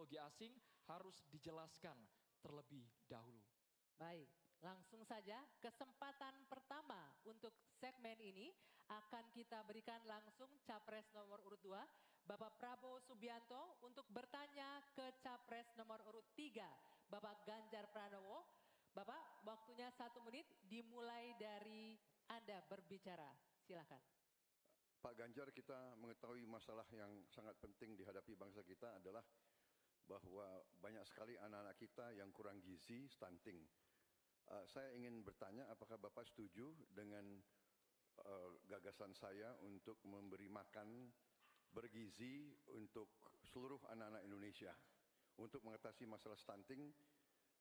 terminologi asing harus dijelaskan terlebih dahulu. Baik, langsung saja kesempatan pertama untuk segmen ini akan kita berikan langsung Capres nomor urut 2, Bapak Prabowo Subianto untuk bertanya ke Capres nomor urut 3, Bapak Ganjar Pranowo. Bapak, waktunya 1 menit dimulai dari Anda berbicara. Silakan. Pak Ganjar, kita mengetahui masalah yang sangat penting dihadapi bangsa kita adalah bahwa banyak sekali anak-anak kita yang kurang gizi, stunting. Saya ingin bertanya apakah Bapak setuju dengan gagasan saya untuk memberi makan bergizi untuk seluruh anak-anak Indonesia untuk mengatasi masalah stunting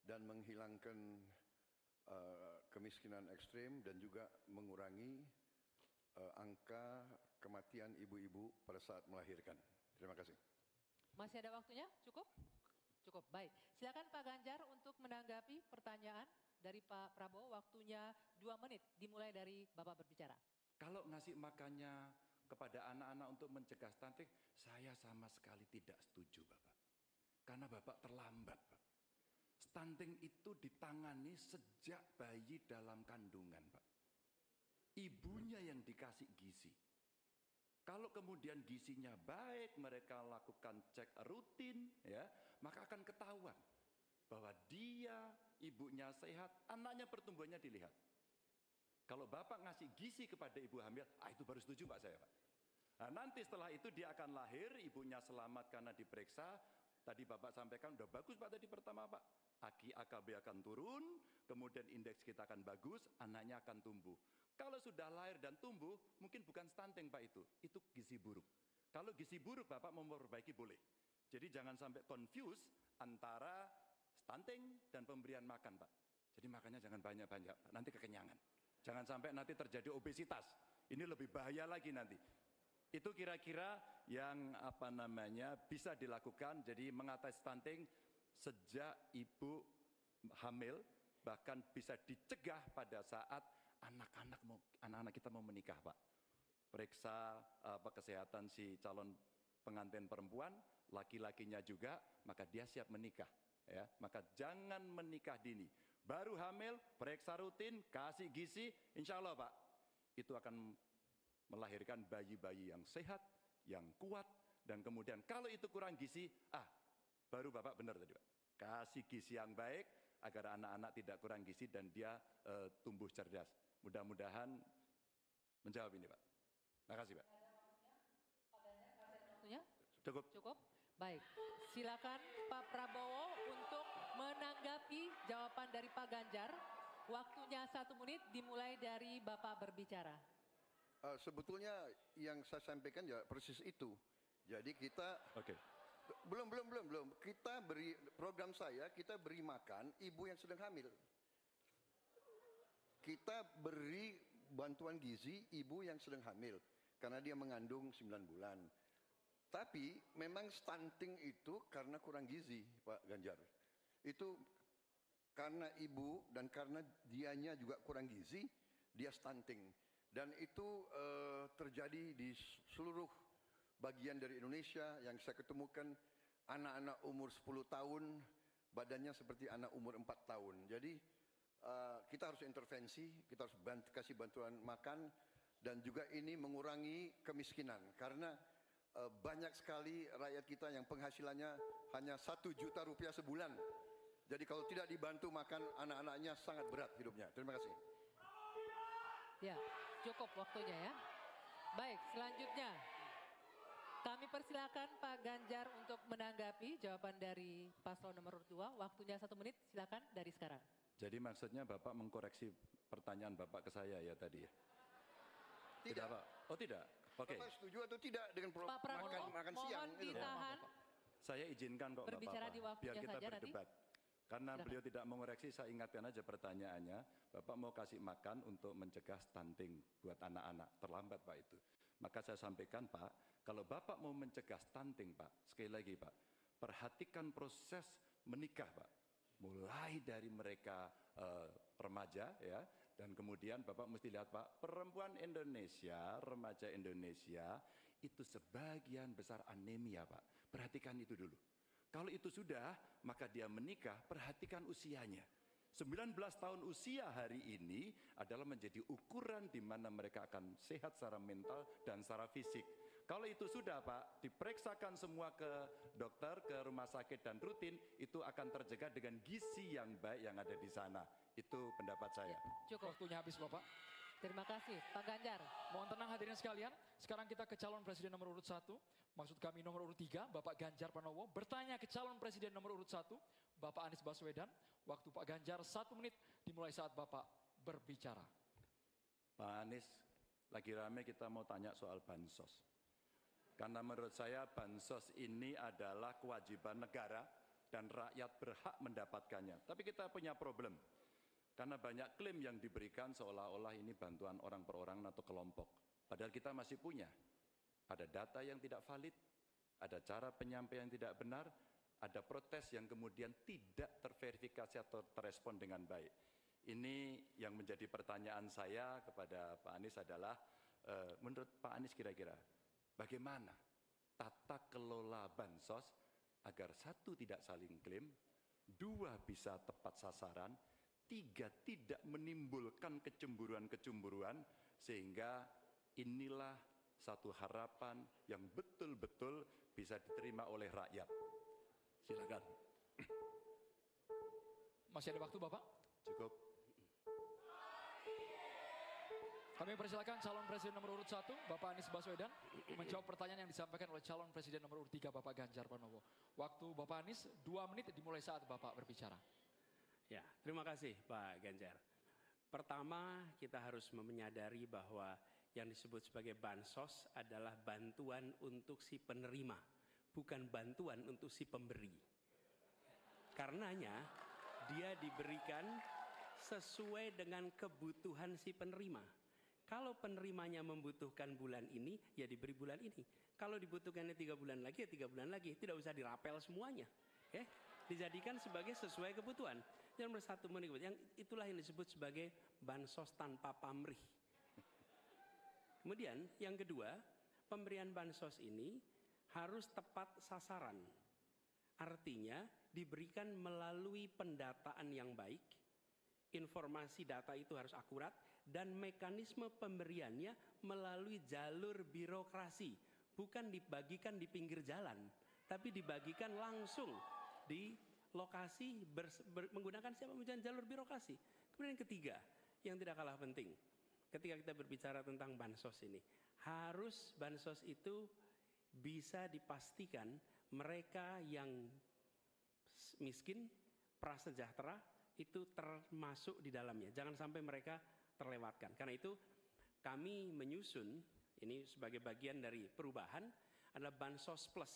dan menghilangkan kemiskinan ekstrim dan juga mengurangi angka kematian ibu-ibu pada saat melahirkan. Terima kasih. Masih ada waktunya? Cukup? Cukup, baik. Silakan Pak Ganjar untuk menanggapi pertanyaan dari Pak Prabowo. Waktunya 2 menit dimulai dari Bapak berbicara. Kalau ngasih makannya kepada anak-anak untuk mencegah stunting, saya sama sekali tidak setuju Bapak. Karena Bapak terlambat Pak. Stunting itu ditangani sejak bayi dalam kandungan Pak. Ibunya yang dikasih gizi. Kalau kemudian gizinya baik, mereka lakukan cek rutin, ya, maka akan ketahuan bahwa dia, ibunya sehat, anaknya pertumbuhannya dilihat. Kalau Bapak ngasih gizi kepada ibu hamil, itu baru setuju Pak saya Pak. Nah, nanti setelah itu dia akan lahir, ibunya selamat karena diperiksa. Tadi Bapak sampaikan udah bagus Pak tadi pertama Pak. AKB akan turun, kemudian indeks kita akan bagus, anaknya akan tumbuh. Kalau sudah lahir dan tumbuh, mungkin bukan stunting Pak itu gizi buruk. Kalau gizi buruk Bapak mau memperbaiki boleh. Jadi jangan sampai confuse antara stunting dan pemberian makan Pak. Jadi makannya jangan banyak-banyak, nanti kekenyangan. Jangan sampai nanti terjadi obesitas, ini lebih bahaya lagi nanti. Itu kira-kira yang bisa dilakukan, jadi mengatasi stunting sejak ibu hamil, bahkan bisa dicegah pada saat anak-anak kita mau menikah Pak. Periksa kesehatan si calon pengantin perempuan, laki-lakinya juga, maka dia siap menikah. Ya, maka jangan menikah dini. Baru hamil, periksa rutin, kasih gizi, insya Allah Pak, itu akan melahirkan bayi-bayi yang sehat, yang kuat, dan kemudian kalau itu kurang gizi, baru Bapak benar tadi Pak. Kasih gizi yang baik agar anak-anak tidak kurang gizi dan dia tumbuh cerdas. Mudah-mudahan menjawab ini Pak. Terima kasih Pak. Waktunya? Cukup. Cukup. Baik, silakan Pak Prabowo untuk menanggapi jawaban dari Pak Ganjar. Waktunya 1 menit dimulai dari Bapak berbicara. Sebetulnya yang saya sampaikan ya persis itu. Jadi kita belum. Kita beri program kita beri makan ibu yang sedang hamil. Kita beri bantuan gizi ibu yang sedang hamil karena dia mengandung 9 bulan. Tapi memang stunting itu karena kurang gizi, Pak Ganjar. Itu karena ibu dan karena dianya juga kurang gizi, dia stunting. Dan itu terjadi di seluruh bagian dari Indonesia yang saya ketemukan anak-anak umur 10 tahun, badannya seperti anak umur 4 tahun. Jadi kita harus intervensi, kita harus kasih bantuan makan, dan juga ini mengurangi kemiskinan. Karena banyak sekali rakyat kita yang penghasilannya hanya 1 juta rupiah sebulan. Jadi kalau tidak dibantu makan anak-anaknya sangat berat hidupnya. Terima kasih. Ya, cukup waktunya ya. Baik, selanjutnya kami persilakan Pak Ganjar untuk menanggapi jawaban dari paslon nomor 2. Waktunya 1 menit, silakan dari sekarang. Jadi maksudnya Bapak mengkoreksi pertanyaan Bapak ke saya ya tadi ya? Tidak Pak? Oh tidak? Oke. Bapak setuju atau tidak dengan Pak Prabowo, makan siang? mohon ditahan. Saya izinkan kok Berbicara Bapak, di waktunya biar kita saja berdebat. nanti. Karena Silakan. beliau tidak mengoreksi, saya ingatkan aja pertanyaannya. Bapak mau kasih makan untuk mencegah stunting buat anak-anak. Terlambat Pak itu. Maka saya sampaikan Pak, kalau Bapak mau mencegah stunting Pak, sekali lagi Pak, perhatikan proses menikah Pak. Mulai dari mereka remaja ya, dan kemudian Bapak mesti lihat Pak, perempuan Indonesia, remaja Indonesia itu sebagian besar anemia Pak. Perhatikan itu dulu. Kalau itu sudah, maka dia menikah, perhatikan usianya. 19 tahun usia hari ini adalah menjadi ukuran di mana mereka akan sehat secara mental dan secara fisik. Kalau itu sudah Pak, diperiksakan semua ke dokter, ke rumah sakit dan rutin, itu akan terjaga dengan gizi yang baik yang ada di sana. Itu pendapat saya. Cukup. Waktunya habis Bapak. Terima kasih. Pak Ganjar. Mohon tenang hadirin sekalian. Sekarang kita ke calon presiden nomor urut 1. Maksud kami nomor urut 3, Bapak Ganjar Pranowo. Bertanya ke calon presiden nomor urut 1, Bapak Anies Baswedan. Waktu Pak Ganjar 1 menit dimulai saat Bapak berbicara. Pak Anies, lagi rame kita mau tanya soal bansos. Karena menurut saya bansos ini adalah kewajiban negara dan rakyat berhak mendapatkannya. Tapi kita punya problem. Karena banyak klaim yang diberikan seolah-olah ini bantuan orang per orang atau kelompok. Padahal kita masih punya. Ada data yang tidak valid, ada cara penyampaian yang tidak benar, ada protes yang kemudian tidak terverifikasi atau terrespon dengan baik. Ini yang menjadi pertanyaan saya kepada Pak Anies adalah, menurut Pak Anies kira-kira, bagaimana tata kelola bansos agar 1 tidak saling klaim, 2 bisa tepat sasaran, 3 tidak menimbulkan kecemburuan-kecemburuan, sehingga inilah satu harapan yang betul-betul bisa diterima oleh rakyat. Silakan. Masih ada waktu Bapak? Cukup. Kami persilakan calon presiden nomor urut 1, Bapak Anies Baswedan, menjawab pertanyaan yang disampaikan oleh calon presiden nomor urut 3, Bapak Ganjar Pranowo. Waktu Bapak Anies 2 menit dimulai saat Bapak berbicara. Ya, terima kasih Pak Ganjar. Pertama, kita harus menyadari bahwa yang disebut sebagai bansos adalah bantuan untuk si penerima, bukan bantuan untuk si pemberi. Karenanya, dia diberikan sesuai dengan kebutuhan si penerima. Kalau penerimanya membutuhkan bulan ini, ya diberi bulan ini. Kalau dibutuhkannya 3 bulan lagi, ya 3 bulan lagi. Tidak usah dirapel semuanya. Ya, dijadikan sebagai sesuai kebutuhan. Yang nomor 1 yang itulah yang disebut sebagai bansos tanpa pamrih. Kemudian yang kedua, pemberian bansos ini harus tepat sasaran. Artinya diberikan melalui pendataan yang baik, informasi data itu harus akurat, dan mekanisme pemberiannya melalui jalur birokrasi. Bukan dibagikan di pinggir jalan, tapi dibagikan langsung di lokasi menggunakan siapa menggunakan jalur birokrasi. Kemudian yang ketiga, yang tidak kalah penting, ketika kita berbicara tentang bansos ini, harus bansos itu bisa dipastikan mereka yang miskin, prasejahtera itu termasuk di dalamnya. Jangan sampai mereka terlewatkan. Karena itu kami menyusun ini sebagai bagian dari perubahan adalah bansos plus,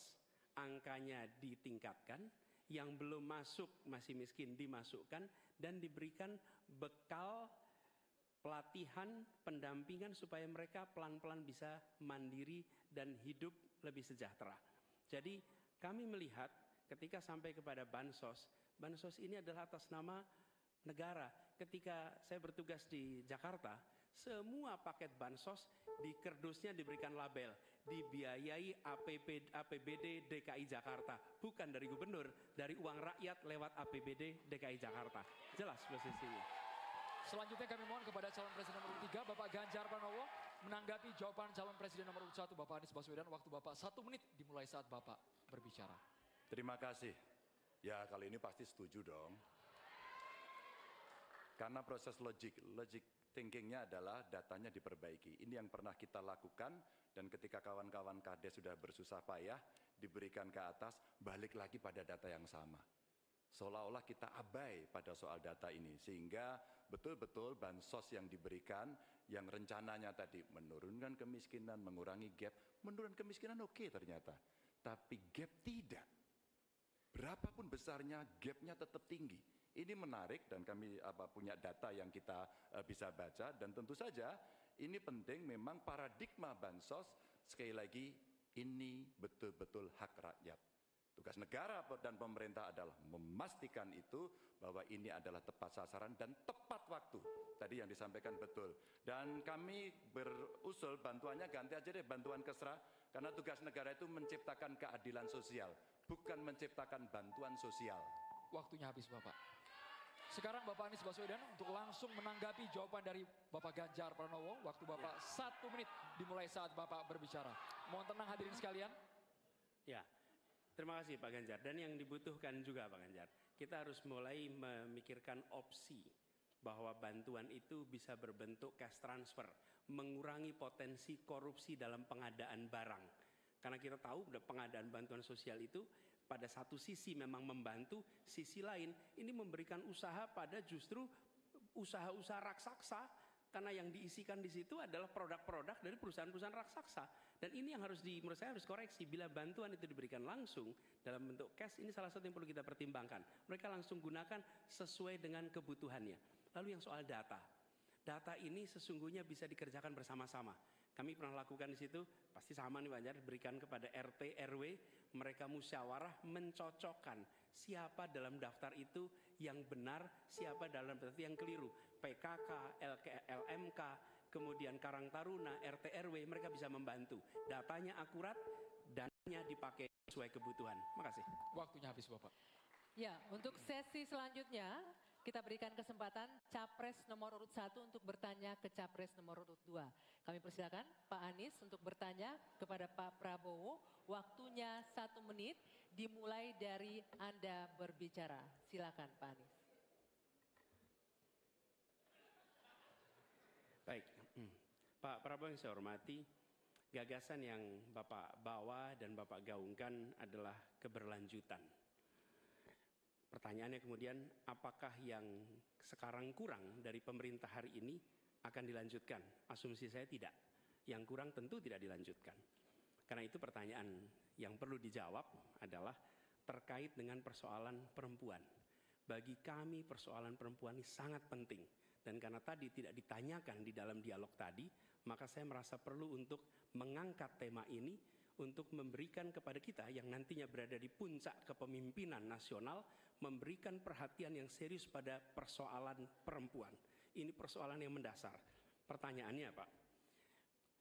angkanya ditingkatkan. Yang belum masuk masih miskin dimasukkan dan diberikan bekal pelatihan, pendampingan supaya mereka pelan-pelan bisa mandiri dan hidup lebih sejahtera. Jadi kami melihat ketika sampai kepada bansos, bansos ini adalah atas nama negara. Ketika saya bertugas di Jakarta, semua paket bansos di kerdusnya diberikan label dibiayai APBD DKI Jakarta, bukan dari gubernur, dari uang rakyat lewat APBD DKI Jakarta. Jelas posisinya. Selanjutnya kami mohon kepada calon presiden nomor 3, Bapak Ganjar Pranowo, menanggapi jawaban calon presiden nomor 1, Bapak Anies Baswedan. Waktu Bapak 1 menit dimulai saat Bapak berbicara. Terima kasih. Ya kali ini pasti setuju dong. Karena proses logic thinkingnya adalah datanya diperbaiki. Ini yang pernah kita lakukan, dan ketika kawan-kawan KD sudah bersusah payah, diberikan ke atas, balik lagi pada data yang sama. Seolah-olah kita abai pada soal data ini, sehingga betul-betul bansos yang diberikan, yang rencananya tadi menurunkan kemiskinan, mengurangi gap, menurunkan kemiskinan oke ternyata. Tapi gap tidak. Berapapun besarnya, gapnya tetap tinggi. Ini menarik dan kami punya data yang kita bisa baca, dan tentu saja ini penting memang paradigma bansos, sekali lagi ini betul-betul hak rakyat. Tugas negara dan pemerintah adalah memastikan itu bahwa ini adalah tepat sasaran dan tepat waktu. Tadi yang disampaikan betul. Dan kami berusul bantuannya ganti aja deh bantuan kesra, karena tugas negara itu menciptakan keadilan sosial, bukan menciptakan bantuan sosial. Waktunya habis Bapak. Sekarang Bapak Anies Baswedan untuk langsung menanggapi jawaban dari Bapak Ganjar Pranowo. Waktu Bapak 1 menit dimulai saat Bapak berbicara. Mohon tenang hadirin sekalian. Ya, terima kasih Pak Ganjar. Dan yang dibutuhkan juga Pak Ganjar, kita harus mulai memikirkan opsi bahwa bantuan itu bisa berbentuk cash transfer, mengurangi potensi korupsi dalam pengadaan barang. Karena kita tahu pengadaan bantuan sosial itu pada satu sisi memang membantu, sisi lain ini memberikan usaha pada justru usaha-usaha raksasa, karena yang diisikan di situ adalah produk-produk dari perusahaan-perusahaan raksasa. Dan ini yang menurut saya harus koreksi. Bila bantuan itu diberikan langsung dalam bentuk cash, ini salah satu yang perlu kita pertimbangkan. Mereka langsung gunakan sesuai dengan kebutuhannya. Lalu yang soal data. Data ini sesungguhnya bisa dikerjakan bersama-sama. Kami pernah lakukan di situ, pasti sama nih Pak Ganjar, berikan kepada RT, RW, mereka musyawarah mencocokkan siapa dalam daftar itu yang benar, siapa dalam daftar itu yang keliru. PKK, LMK, kemudian Karang Taruna, RT, RW, mereka bisa membantu. Datanya akurat, dananya dipakai sesuai kebutuhan. Makasih. Waktunya habis Bapak. Ya, untuk sesi selanjutnya kita berikan kesempatan Capres nomor urut 1 untuk bertanya ke Capres nomor urut 2. Kami persilakan Pak Anies untuk bertanya kepada Pak Prabowo. Waktunya 1 menit dimulai dari Anda berbicara. Silakan Pak Anies. Baik, Pak Prabowo yang saya hormati, gagasan yang Bapak bawa dan Bapak gaungkan adalah keberlanjutan. Pertanyaannya kemudian, apakah yang sekarang kurang dari pemerintah hari ini akan dilanjutkan? Asumsi saya tidak. Yang kurang tentu tidak dilanjutkan. Karena itu pertanyaan yang perlu dijawab adalah terkait dengan persoalan perempuan. Bagi kami persoalan perempuan ini sangat penting. Dan karena tadi tidak ditanyakan di dalam dialog tadi, maka saya merasa perlu untuk mengangkat tema ini untuk memberikan kepada kita yang nantinya berada di puncak kepemimpinan nasional, memberikan perhatian yang serius pada persoalan perempuan. Ini persoalan yang mendasar. Pertanyaannya Pak,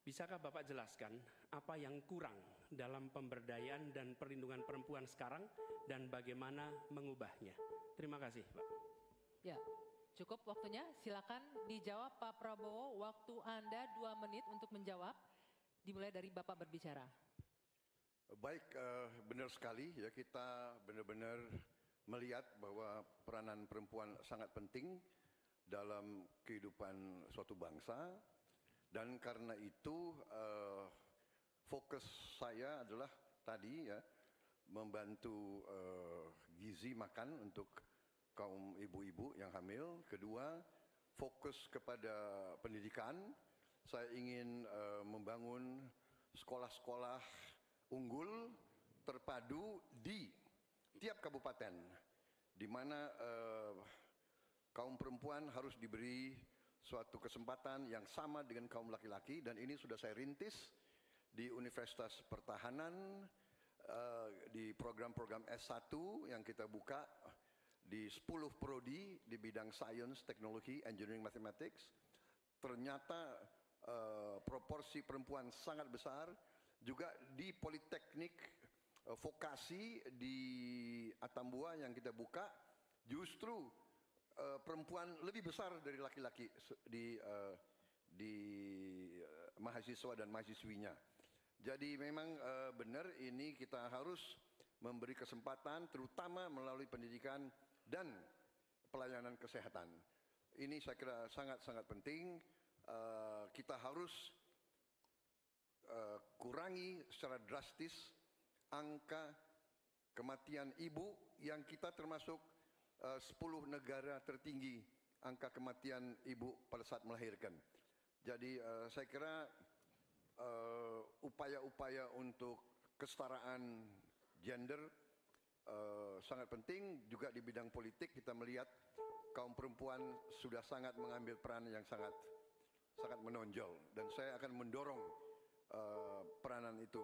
bisakah Bapak jelaskan apa yang kurang dalam pemberdayaan dan perlindungan perempuan sekarang dan bagaimana mengubahnya? Terima kasih Pak. Ya, cukup waktunya. Silakan dijawab Pak Prabowo. Waktu Anda 2 menit untuk menjawab. Dimulai dari Bapak berbicara. Baik, benar sekali ya, kita benar-benar melihat bahwa peranan perempuan sangat penting dalam kehidupan suatu bangsa, dan karena itu fokus saya adalah tadi ya, membantu gizi makan untuk kaum ibu-ibu yang hamil. Kedua, fokus kepada pendidikan. Saya ingin membangun sekolah-sekolah unggul terpadu di tiap kabupaten, di mana kaum perempuan harus diberi suatu kesempatan yang sama dengan kaum laki-laki, dan ini sudah saya rintis di Universitas Pertahanan, di program-program S1 yang kita buka di 10 prodi di bidang Science, Teknologi, Engineering, Mathematics. Ternyata proporsi perempuan sangat besar. Juga di Politeknik Vokasi di Atambua yang kita buka, justru perempuan lebih besar dari laki-laki di mahasiswa dan mahasiswinya. Jadi memang benar ini kita harus memberi kesempatan, terutama melalui pendidikan dan pelayanan kesehatan. Ini saya kira sangat-sangat penting. Kita harus kurangi secara drastis angka kematian ibu yang kita termasuk 10 negara tertinggi angka kematian ibu pada saat melahirkan. Jadi saya kira upaya-upaya untuk kesetaraan gender sangat penting. Juga di bidang politik kita melihat kaum perempuan sudah sangat mengambil peran yang sangat menonjol, dan saya akan mendorong peranan itu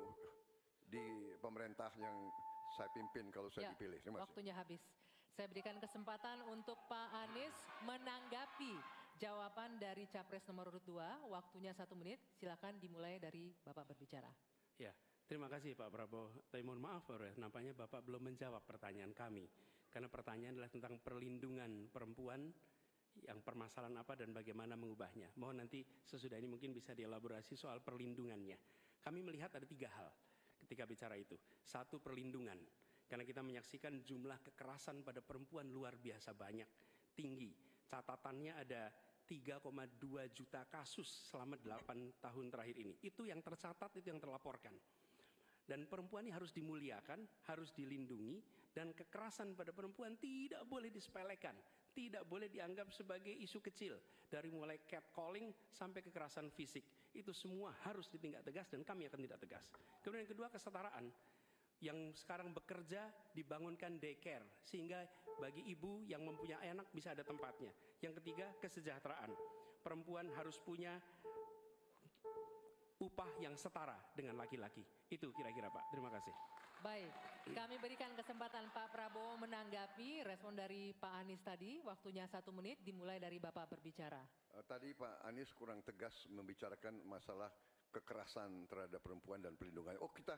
di pemerintah yang saya pimpin kalau saya dipilih. Terima kasih. Waktunya habis. Saya berikan kesempatan untuk Pak Anies menanggapi jawaban dari Capres nomor urut 2. Waktunya 1 menit. Silakan dimulai dari Bapak berbicara. Ya, Terima kasih Pak Prabowo. Tapi mohon maaf, nampaknya Bapak belum menjawab pertanyaan kami. Karena pertanyaan adalah tentang perlindungan perempuan, yang permasalahan apa dan bagaimana mengubahnya. Mohon nanti sesudah ini mungkin bisa dielaborasi soal perlindungannya. Kami melihat ada 3 hal ketika bicara itu. 1, perlindungan. Karena kita menyaksikan jumlah kekerasan pada perempuan luar biasa banyak, tinggi. Catatannya ada 3,2 juta kasus selama 8 tahun terakhir ini. Itu yang tercatat, itu yang terlaporkan. Dan perempuan ini harus dimuliakan, harus dilindungi, dan kekerasan pada perempuan tidak boleh disepelekan, tidak boleh dianggap sebagai isu kecil. Dari mulai catcalling sampai kekerasan fisik, itu semua harus ditindak tegas dan kami akan tidak tegas. Kemudian yang kedua, kesetaraan. Yang sekarang bekerja dibangunkan daycare, sehingga bagi ibu yang mempunyai anak bisa ada tempatnya. Yang ketiga, kesejahteraan. Perempuan harus punya upah yang setara dengan laki-laki. Itu kira-kira Pak. Terima kasih. Baik, kami berikan kesempatan Pak Prabowo menanggapi respon dari Pak Anies tadi. Waktunya 1 menit, dimulai dari Bapak berbicara. Tadi Pak Anies kurang tegas membicarakan masalah kekerasan terhadap perempuan dan perlindungan. Oh, kita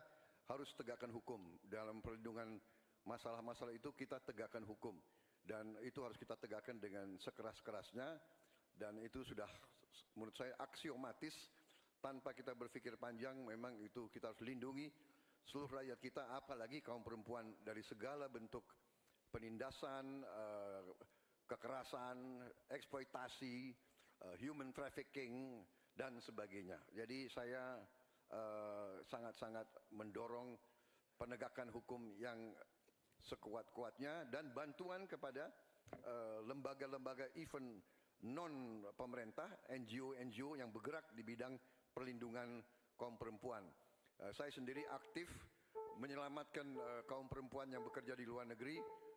harus tegakkan hukum. Dalam perlindungan masalah-masalah itu kita tegakkan hukum. Dan itu harus kita tegakkan dengan sekeras-kerasnya. Dan itu sudah menurut saya aksiomatis. Tanpa kita berpikir panjang, memang itu kita harus lindungi seluruh rakyat kita, apalagi kaum perempuan dari segala bentuk penindasan, kekerasan, eksploitasi, human trafficking, dan sebagainya. Jadi saya sangat-sangat mendorong penegakan hukum yang sekuat-kuatnya dan bantuan kepada lembaga-lembaga event non pemerintah, NGO-NGO yang bergerak di bidang perlindungan kaum perempuan. Saya sendiri aktif menyelamatkan kaum perempuan yang bekerja di luar negeri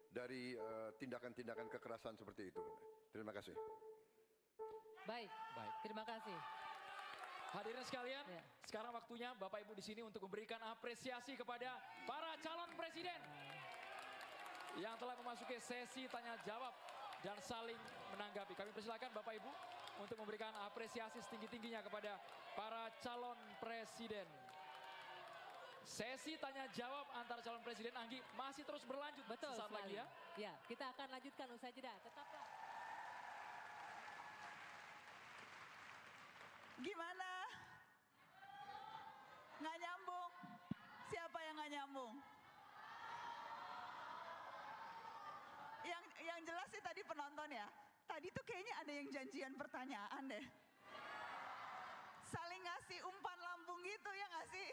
dari tindakan-tindakan kekerasan seperti itu. Terima kasih. Baik, terima kasih. Hadirin sekalian, sekarang waktunya Bapak Ibu di sini untuk memberikan apresiasi kepada para calon presiden yang telah memasuki sesi tanya jawab dan saling menanggapi. Kami persilakan Bapak Ibu untuk memberikan apresiasi setinggi-tingginya kepada para calon presiden. Sesi tanya jawab antara calon presiden, Anggi, masih terus berlanjut. Betul sesaat sekali. lagi ya. Ya, kita akan lanjutkan usai jeda. Tetaplah. Gimana? Nggak nyambung? Siapa yang nggak nyambung? Yang jelas sih tadi penonton ya. Tadi tuh kayaknya ada yang janjian pertanyaan deh. Saling ngasih umpan lambung gitu ya nggak sih?